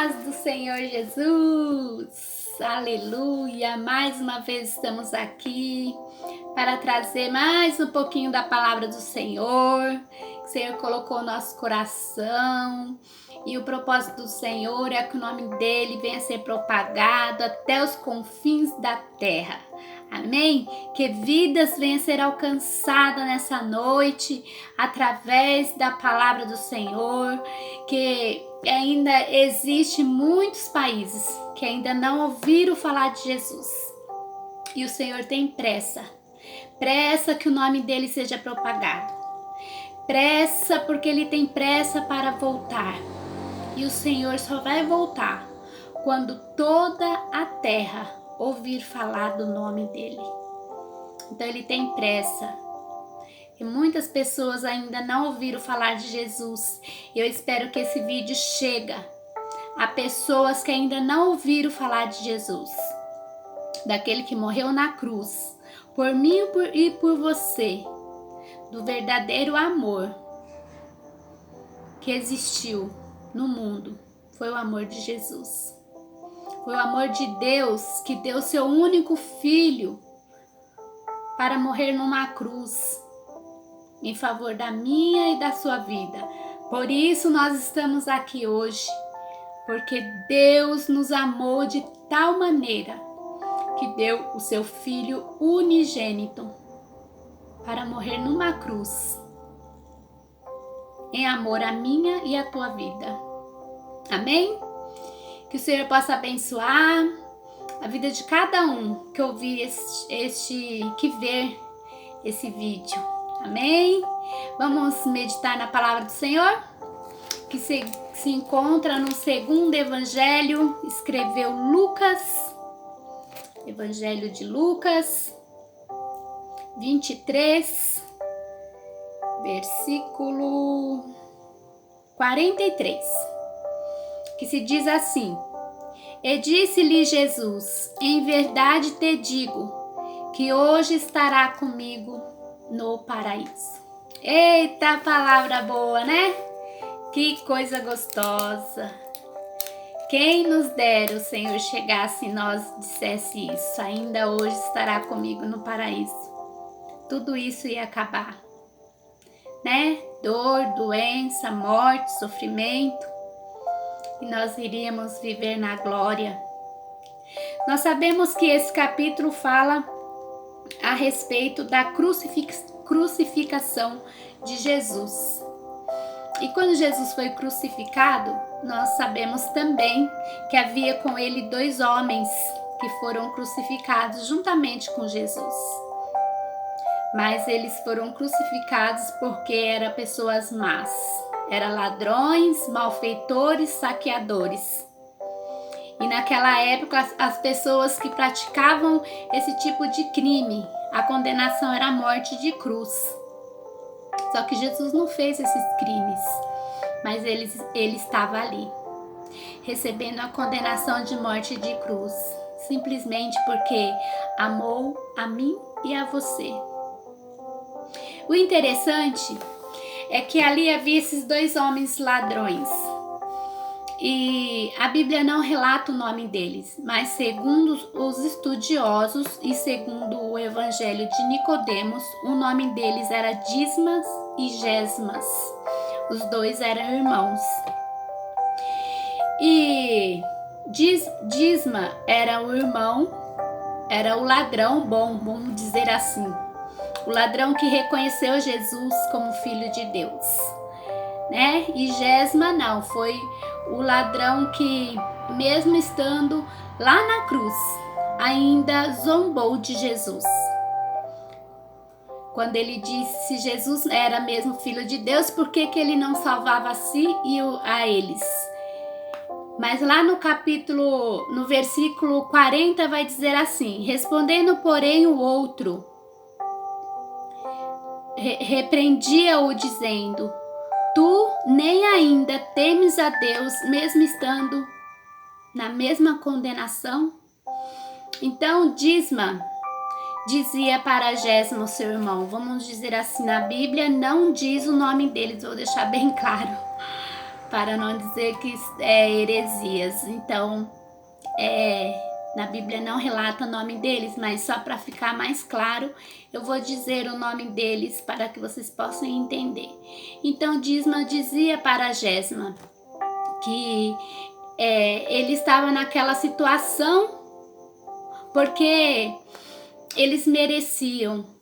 paz do Senhor Jesus, aleluia, mais uma vez estamos aqui para trazer mais um pouquinho da palavra do Senhor, que o Senhor colocou no nosso coração, e o propósito do Senhor é que o nome dele venha a ser propagado até os confins da terra. Amém? Que vidas venham a ser alcançadas nessa noite através da palavra do Senhor, que ainda existe muitos países que ainda não ouviram falar de Jesus. E o Senhor tem pressa que o nome dele seja propagado. Pressa porque ele tem pressa para voltar. E o Senhor só vai voltar quando toda a terra ouvir falar do nome dele. Então ele tem pressa. E muitas pessoas ainda não ouviram falar de Jesus. Eu espero que esse vídeo chegue a pessoas que ainda não ouviram falar de Jesus, daquele que morreu na cruz por mim e por você, do verdadeiro amor que existiu no mundo. Foi o amor de Jesus. Foi o amor de Deus que deu seu único filho para morrer numa cruz em favor da minha e da sua vida. Por isso nós estamos aqui hoje, porque Deus nos amou de tal maneira que deu o seu filho unigênito para morrer numa cruz em amor à minha e à tua vida. Amém? Que o Senhor possa abençoar a vida de cada um que ouvir que ver esse vídeo. Amém? Vamos meditar na palavra do Senhor, que se encontra no segundo evangelho, escreveu Lucas, Evangelho de Lucas, 23, versículo 43, que se diz assim: E disse-lhe Jesus, em verdade te digo, que hoje estará comigo no paraíso. Eita, palavra boa, né? Que coisa gostosa. Quem nos dera o Senhor chegasse e nós dissesse isso, ainda hoje estará comigo no paraíso. Tudo isso ia acabar, né? Dor, doença, morte, sofrimento. E nós iríamos viver na glória. Nós sabemos que esse capítulo fala a respeito da crucificação de Jesus. E quando Jesus foi crucificado, nós sabemos também que havia com ele 2 homens que foram crucificados juntamente com Jesus. Mas eles foram crucificados porque eram pessoas más. Eram ladrões, malfeitores, saqueadores. E naquela época, as pessoas que praticavam esse tipo de crime, a condenação era a morte de cruz. Só que Jesus não fez esses crimes, mas ele estava ali, recebendo a condenação de morte de cruz, simplesmente porque amou a mim e a você. O interessante é que ali havia esses 2 homens ladrões. E a Bíblia não relata o nome deles, mas segundo os estudiosos e segundo o Evangelho de Nicodemos, o nome deles era Dismas e Gesmas. Os 2 eram irmãos. E Disma era o irmão, era o ladrão bom, vamos dizer assim. O ladrão que reconheceu Jesus como filho de Deus, né? E Gesma não, foi o ladrão que, mesmo estando lá na cruz, ainda zombou de Jesus. Quando ele disse se Jesus era mesmo filho de Deus, por que ele não salvava a si e a eles? Mas lá no versículo 40 vai dizer assim: respondendo porém o outro, repreendia-o dizendo: Tu nem ainda temes a Deus, mesmo estando na mesma condenação? Então Disma dizia para Gesma, seu irmão, vamos dizer assim, na Bíblia não diz o nome deles, vou deixar bem claro, para não dizer que é heresias. Então, na Bíblia não relata o nome deles, mas só para ficar mais claro, eu vou dizer o nome deles para que vocês possam entender. Então, Disma dizia para Gesma que ele estava naquela situação porque eles mereciam.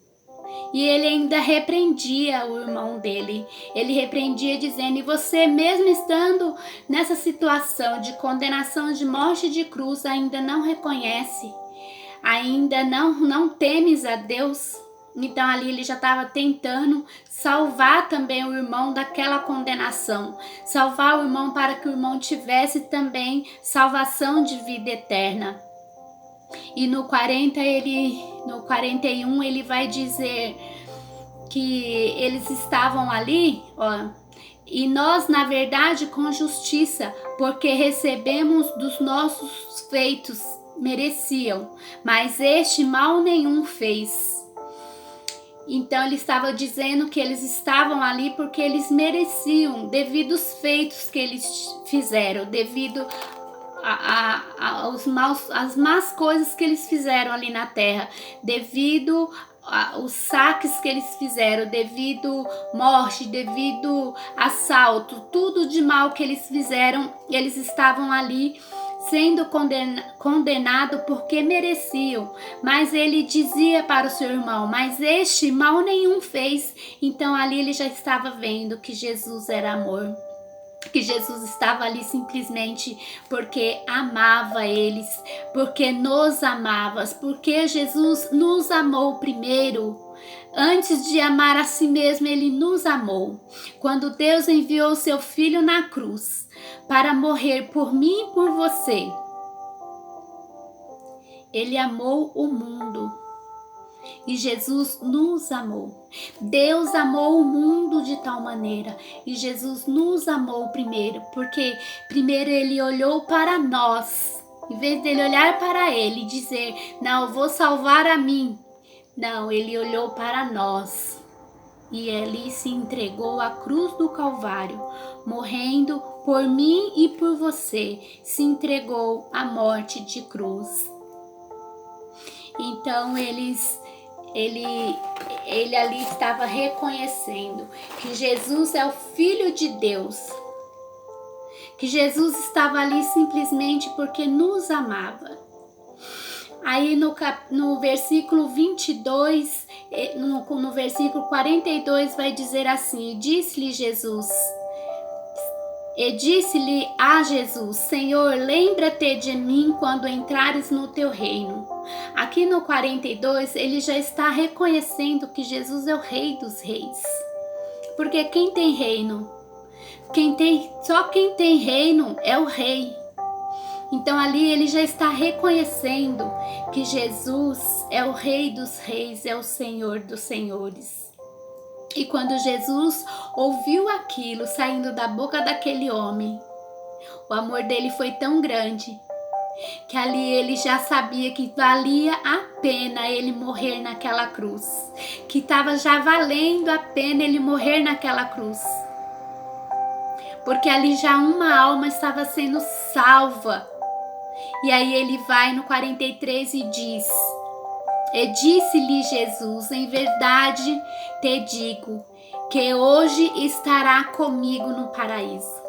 E ele ainda repreendia o irmão dele. Ele repreendia dizendo: e você mesmo estando nessa situação de condenação, de morte de cruz, ainda não reconhece, ainda não temes a Deus. Então ali ele já estava tentando salvar também o irmão daquela condenação, salvar o irmão para que o irmão tivesse também salvação de vida eterna. E no 41 ele vai dizer que eles estavam ali, e nós na verdade com justiça, porque recebemos dos nossos feitos, mereciam, mas este mal nenhum fez. Então ele estava dizendo que eles estavam ali porque eles mereciam, devido aos feitos que eles fizeram, devido as más coisas que eles fizeram ali na terra, devido aos saques que eles fizeram, devido morte, devido assalto, tudo de mal que eles fizeram, eles estavam ali sendo condenado porque mereciam. Mas ele dizia para o seu irmão: mas este mal nenhum fez. Então ali ele já estava vendo que Jesus era amor, que Jesus estava ali simplesmente porque amava eles, porque nos amava, porque Jesus nos amou primeiro. Antes de amar a si mesmo, ele nos amou. Quando Deus enviou seu Filho na cruz para morrer por mim e por você, ele amou o mundo. E Jesus nos amou. Deus amou o mundo de tal maneira. E Jesus nos amou primeiro. Porque primeiro ele olhou para nós. Em vez dele olhar para ele e dizer: não, eu vou salvar a mim. Não, ele olhou para nós. E ali se entregou à cruz do Calvário, morrendo por mim e por você. Se entregou à morte de cruz. Então ele ali estava reconhecendo que Jesus é o Filho de Deus, que Jesus estava ali simplesmente porque nos amava. Aí no versículo 22, no versículo 42 vai dizer assim: disse-lhe a Jesus: Senhor, lembra-te de mim quando entrares no teu reino. Aqui no 42 ele já está reconhecendo que Jesus é o Rei dos Reis. Porque quem tem reino? Só quem tem reino é o Rei. Então ali ele já está reconhecendo que Jesus é o Rei dos Reis, é o Senhor dos Senhores. E quando Jesus ouviu aquilo saindo da boca daquele homem, o amor dele foi tão grande que ali ele já sabia que valia a pena ele morrer naquela cruz, que estava já valendo a pena ele morrer naquela cruz, porque ali já uma alma estava sendo salva. E aí ele vai no 43 e diz: e disse-lhe Jesus: em verdade te digo que hoje estará comigo no paraíso.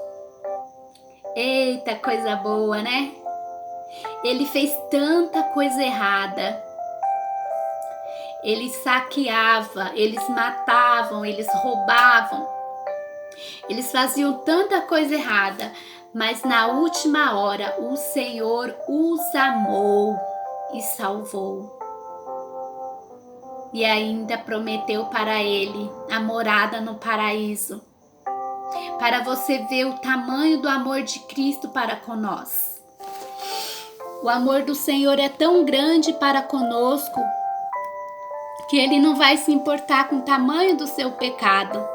Eita, coisa boa, né? Ele fez tanta coisa errada. Eles saqueavam, eles matavam, eles roubavam. Eles faziam tanta coisa errada. Mas na última hora o Senhor os amou e salvou. E ainda prometeu para ele a morada no paraíso. Para você ver o tamanho do amor de Cristo para conosco. O amor do Senhor é tão grande para conosco que Ele não vai se importar com o tamanho do seu pecado.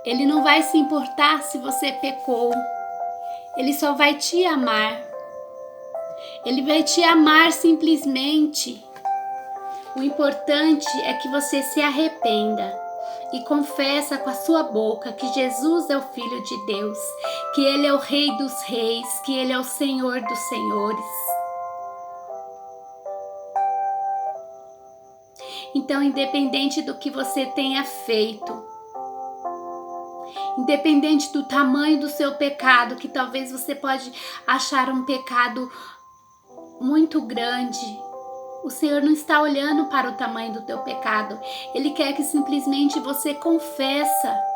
Ele não vai se importar se você pecou. Ele só vai te amar. Ele vai te amar simplesmente. O importante é que você se arrependa e confessa com a sua boca que Jesus é o Filho de Deus, que Ele é o Rei dos Reis, que Ele é o Senhor dos Senhores. Então, independente do que você tenha feito, independente do tamanho do seu pecado, que talvez você pode achar um pecado muito grande, o Senhor não está olhando para o tamanho do teu pecado. Ele quer que simplesmente você confessa.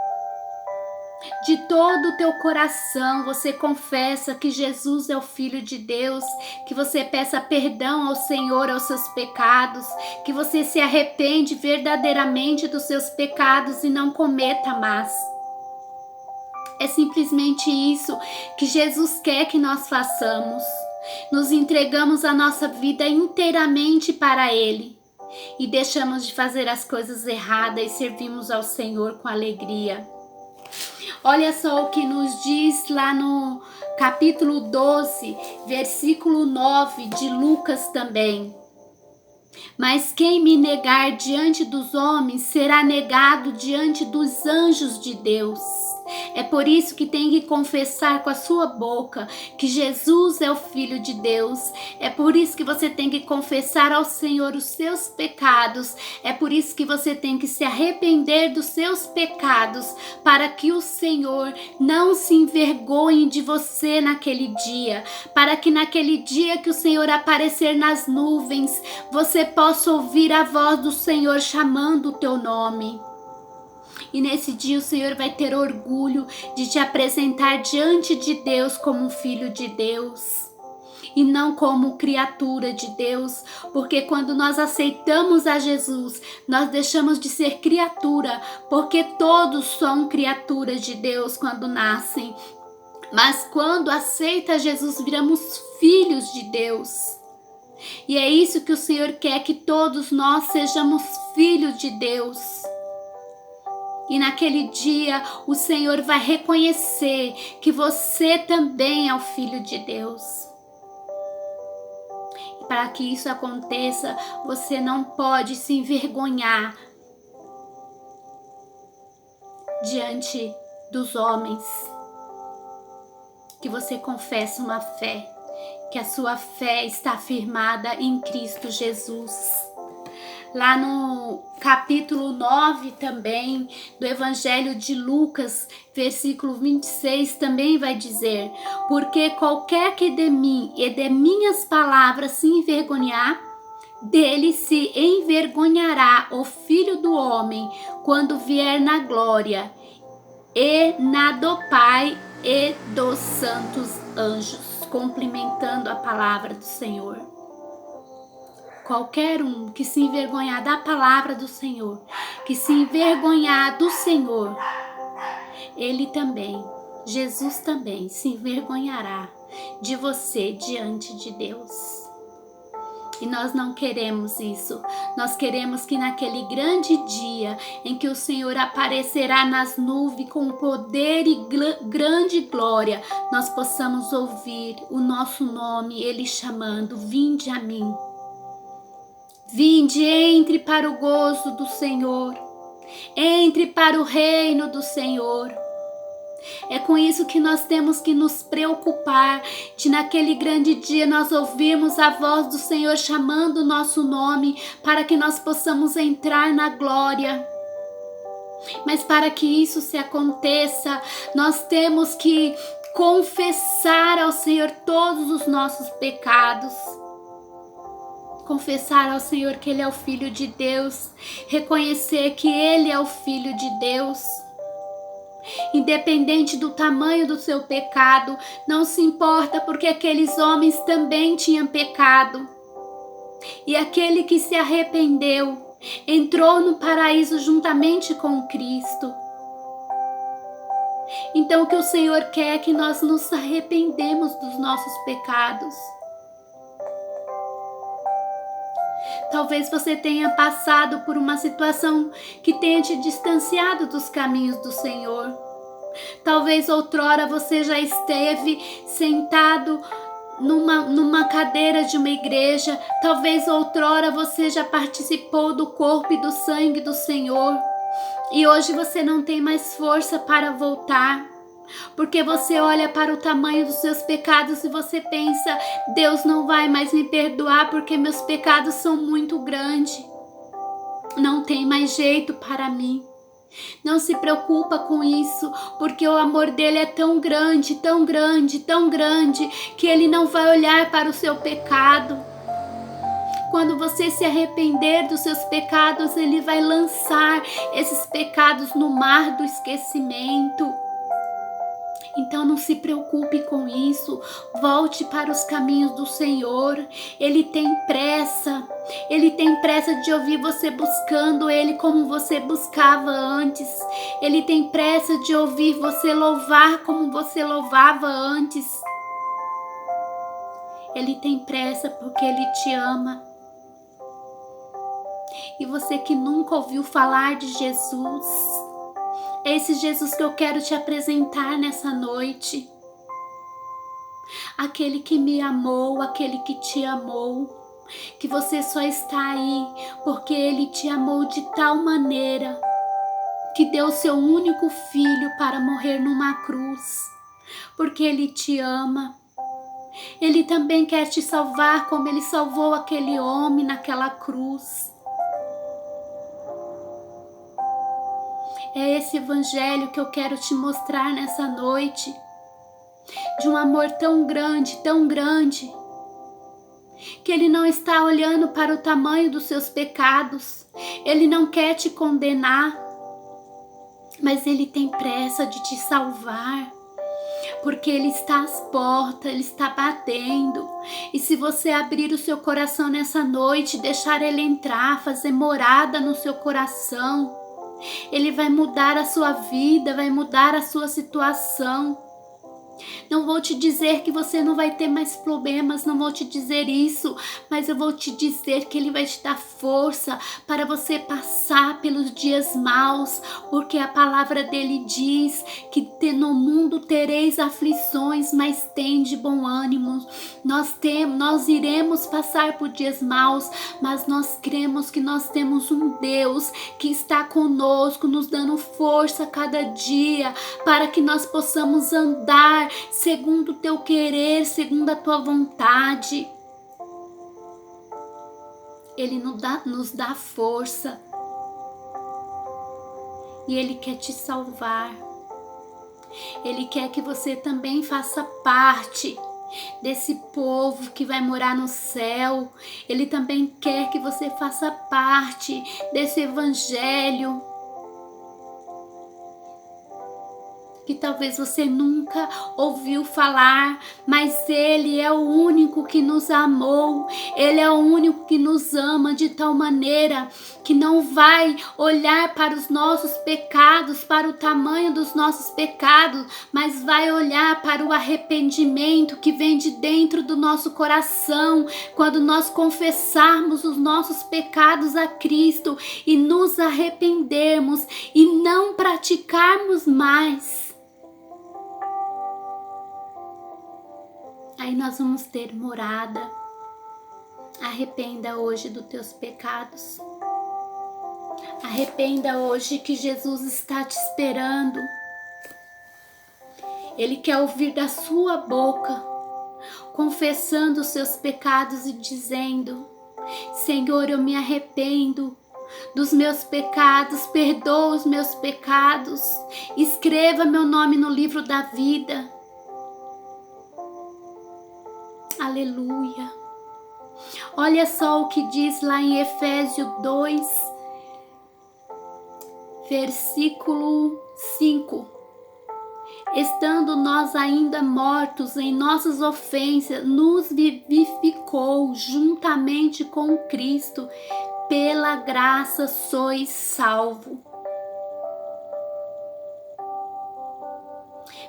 De todo o teu coração, você confessa que Jesus é o Filho de Deus, que você peça perdão ao Senhor aos seus pecados, que você se arrepende verdadeiramente dos seus pecados e não cometa mais. É simplesmente isso que Jesus quer que nós façamos. Nos entregamos a nossa vida inteiramente para Ele e deixamos de fazer as coisas erradas e servimos ao Senhor com alegria. Olha só o que nos diz lá no capítulo 12, versículo 9 de Lucas também. Mas quem me negar diante dos homens será negado diante dos anjos de Deus. É por isso que tem que confessar com a sua boca que Jesus é o Filho de Deus. É por isso que você tem que confessar ao Senhor os seus pecados. É por isso que você tem que se arrepender dos seus pecados, para que o Senhor não se envergonhe de você naquele dia. Para que naquele dia que o Senhor aparecer nas nuvens, você possa ouvir a voz do Senhor chamando o teu nome. E nesse dia o Senhor vai ter orgulho de te apresentar diante de Deus como um filho de Deus e não como criatura de Deus, porque quando nós aceitamos a Jesus, nós deixamos de ser criatura, porque todos são criaturas de Deus quando nascem, mas quando aceita Jesus, viramos filhos de Deus. E é isso que o Senhor quer, que todos nós sejamos filhos de Deus. E naquele dia o Senhor vai reconhecer que você também é o Filho de Deus. E para que isso aconteça, você não pode se envergonhar diante dos homens. Que você confesse uma fé, que a sua fé está firmada em Cristo Jesus. Lá no capítulo 9 também, do Evangelho de Lucas, versículo 26, também vai dizer: porque qualquer que de mim e de minhas palavras se envergonhar, dele se envergonhará o Filho do Homem, quando vier na glória, e na do Pai e dos santos anjos. Complementando a palavra do Senhor. Qualquer um que se envergonhar da palavra do Senhor, que se envergonhar do Senhor, Ele também, Jesus também, se envergonhará de você diante de Deus. E nós não queremos isso. Nós queremos que naquele grande dia em que o Senhor aparecerá nas nuvens com poder e grande glória, nós possamos ouvir o nosso nome, Ele chamando: vinde a mim. Vinde, entre para o gozo do Senhor, entre para o reino do Senhor. É com isso que nós temos que nos preocupar, de naquele grande dia nós ouvirmos a voz do Senhor chamando o nosso nome, para que nós possamos entrar na glória. Mas para que isso se aconteça, nós temos que confessar ao Senhor todos os nossos pecados. Confessar ao Senhor que Ele é o Filho de Deus, reconhecer que Ele é o Filho de Deus. Independente do tamanho do seu pecado, não se importa, porque aqueles homens também tinham pecado. E aquele que se arrependeu entrou no paraíso juntamente com Cristo. Então o que o Senhor quer é que nós nos arrependemos dos nossos pecados. Talvez você tenha passado por uma situação que tenha te distanciado dos caminhos do Senhor. Talvez outrora você já esteve sentado numa cadeira de uma igreja. Talvez outrora você já participou do corpo e do sangue do Senhor. E hoje você não tem mais força para voltar. Porque você olha para o tamanho dos seus pecados e você pensa: Deus não vai mais me perdoar porque meus pecados são muito grandes. Não tem mais jeito para mim. Não se preocupa com isso, porque o amor dele é tão grande, tão grande, tão grande, que ele não vai olhar para o seu pecado. Quando você se arrepender dos seus pecados, ele vai lançar esses pecados no mar do esquecimento. Então não se preocupe com isso, volte para os caminhos do Senhor. Ele tem pressa de ouvir você buscando Ele como você buscava antes. Ele tem pressa de ouvir você louvar como você louvava antes. Ele tem pressa porque Ele te ama. E você que nunca ouviu falar de Jesus, é esse Jesus que eu quero te apresentar nessa noite. Aquele que me amou, aquele que te amou, que você só está aí porque Ele te amou de tal maneira que deu seu único filho para morrer numa cruz, porque Ele te ama. Ele também quer te salvar como Ele salvou aquele homem naquela cruz. É esse evangelho que eu quero te mostrar nessa noite, de um amor tão grande, que Ele não está olhando para o tamanho dos seus pecados. Ele não quer te condenar, mas Ele tem pressa de te salvar, porque Ele está às portas, Ele está batendo. E se você abrir o seu coração nessa noite, deixar Ele entrar, fazer morada no seu coração, Ele vai mudar a sua vida, vai mudar a sua situação. Não vou te dizer que você não vai ter mais problemas, não vou te dizer isso, mas eu vou te dizer que Ele vai te dar força para você passar pelos dias maus, porque a palavra dele diz que no mundo tereis aflições, mas tende bom ânimo. Nós iremos passar por dias maus, mas nós cremos que nós temos um Deus que está conosco, nos dando força a cada dia, para que nós possamos andar segundo o teu querer, segundo a tua vontade. Ele nos dá força e Ele quer te salvar. Ele quer que você também faça parte desse povo que vai morar no céu. Ele também quer que você faça parte desse evangelho que talvez você nunca ouviu falar, mas Ele é o único que nos amou. Ele é o único que nos ama de tal maneira que não vai olhar para os nossos pecados, para o tamanho dos nossos pecados, mas vai olhar para o arrependimento que vem de dentro do nosso coração, quando nós confessarmos os nossos pecados a Cristo e nos arrependermos e não praticarmos mais. Aí nós vamos ter morada. Arrependa hoje dos teus pecados. Arrependa hoje que Jesus está te esperando. Ele quer ouvir da sua boca, confessando os seus pecados e dizendo: Senhor, eu me arrependo dos meus pecados, perdoa os meus pecados, escreva meu nome no livro da vida. Aleluia. Olha só o que diz lá em Efésios 2, versículo 5. Estando nós ainda mortos em nossas ofensas, nos vivificou juntamente com Cristo. Pela graça sois salvos.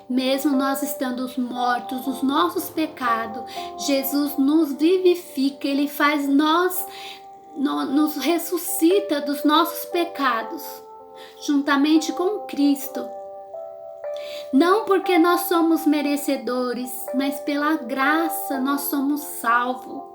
Mesmo nós estando mortos nos nossos pecados, Jesus nos vivifica, Ele faz nos ressuscita dos nossos pecados, juntamente com Cristo. Não porque nós somos merecedores, mas pela graça nós somos salvos.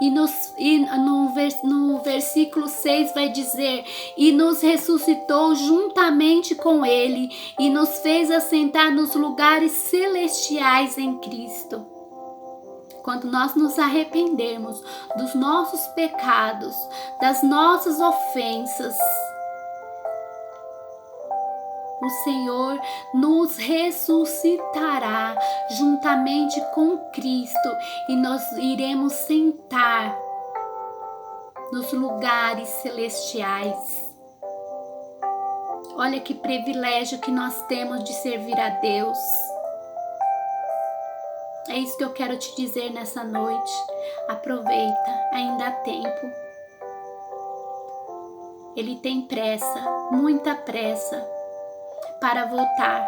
No versículo 6 vai dizer: e nos ressuscitou juntamente com ele e nos fez assentar nos lugares celestiais em Cristo. Quando nós nos arrependermos dos nossos pecados, das nossas ofensas, o Senhor nos ressuscitará juntamente com Cristo e nós iremos sentar nos lugares celestiais. Olha que privilégio que nós temos de servir a Deus. É isso que eu quero te dizer nessa noite. Aproveita, ainda há tempo. Ele tem pressa, muita pressa, para voltar.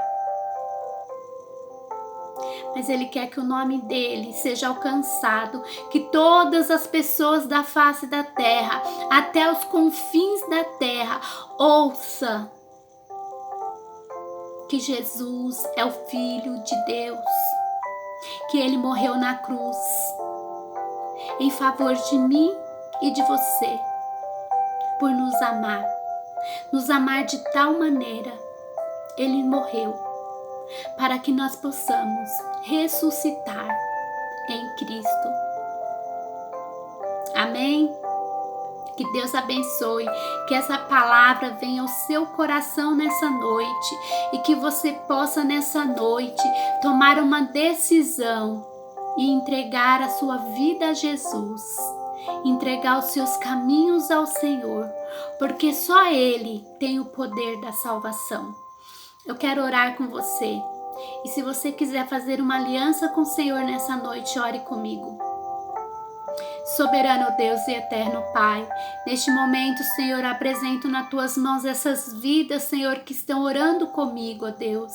Mas Ele quer que o nome dele seja alcançado, que todas as pessoas da face da terra, até os confins da terra, ouçam que Jesus é o Filho de Deus, que Ele morreu na cruz em favor de mim e de você, por nos amar de tal maneira. Ele morreu para que nós possamos ressuscitar em Cristo. Amém? Que Deus abençoe, que essa palavra venha ao seu coração nessa noite e que você possa nessa noite tomar uma decisão e entregar a sua vida a Jesus, entregar os seus caminhos ao Senhor, porque só Ele tem o poder da salvação. Eu quero orar com você. E se você quiser fazer uma aliança com o Senhor nessa noite, ore comigo. Soberano Deus e eterno Pai, neste momento, Senhor, apresento nas tuas mãos essas vidas, Senhor, que estão orando comigo, ó Deus.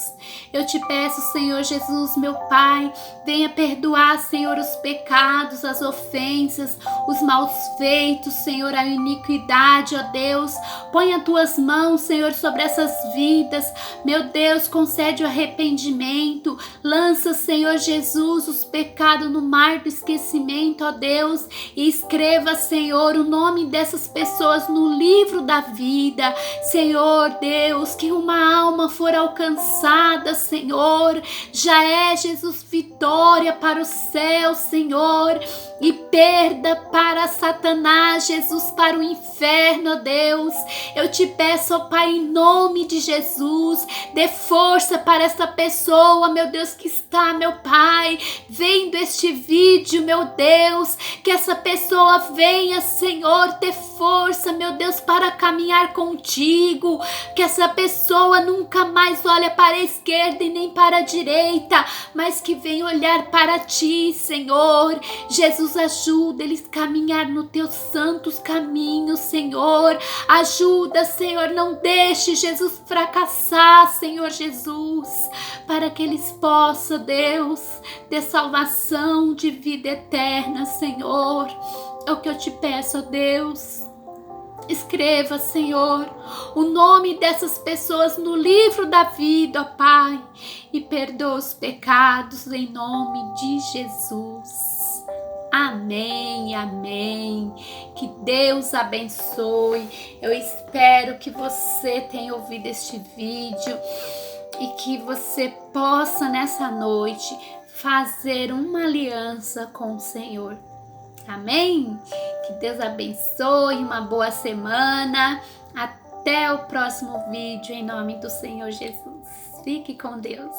Eu te peço, Senhor Jesus, meu Pai, venha perdoar, Senhor, os pecados, as ofensas, os maus feitos, Senhor, a iniquidade, ó Deus. Põe as tuas mãos, Senhor, sobre essas vidas. Meu Deus, concede o arrependimento. Lança, Senhor Jesus, os pecados no mar do esquecimento, ó Deus. E escreva, Senhor, o nome dessas pessoas no livro da vida. Senhor Deus, que uma alma for alcançada, Senhor, já é, Jesus, vitória para o céu, Senhor, e perda para Satanás, Jesus, para o inferno, ó Deus. Eu te peço, ó Pai, em nome de Jesus, dê força para essa pessoa, meu Deus, que está, meu Pai, vendo este vídeo, meu Deus, que essa pessoa venha, Senhor, ter força, meu Deus, para caminhar contigo, que essa pessoa nunca mais olhe para a esquerda e nem para a direita, mas que venha olhar para ti, Senhor. Jesus, ajuda eles a caminhar nos teus santos caminhos, Senhor. Ajuda, Senhor, não deixe Jesus fracassar, Senhor Jesus, para que eles possam, Deus, ter salvação de vida eterna, Senhor. É o que eu te peço, ó Deus. Escreva, Senhor, o nome dessas pessoas no livro da vida, ó Pai, e perdoa os pecados em nome de Jesus. Amém, amém. Que Deus abençoe. Eu espero que você tenha ouvido este vídeo e que você possa nessa noite fazer uma aliança com o Senhor. Amém? Que Deus abençoe, uma boa semana. Até o próximo vídeo, em nome do Senhor Jesus. Fique com Deus.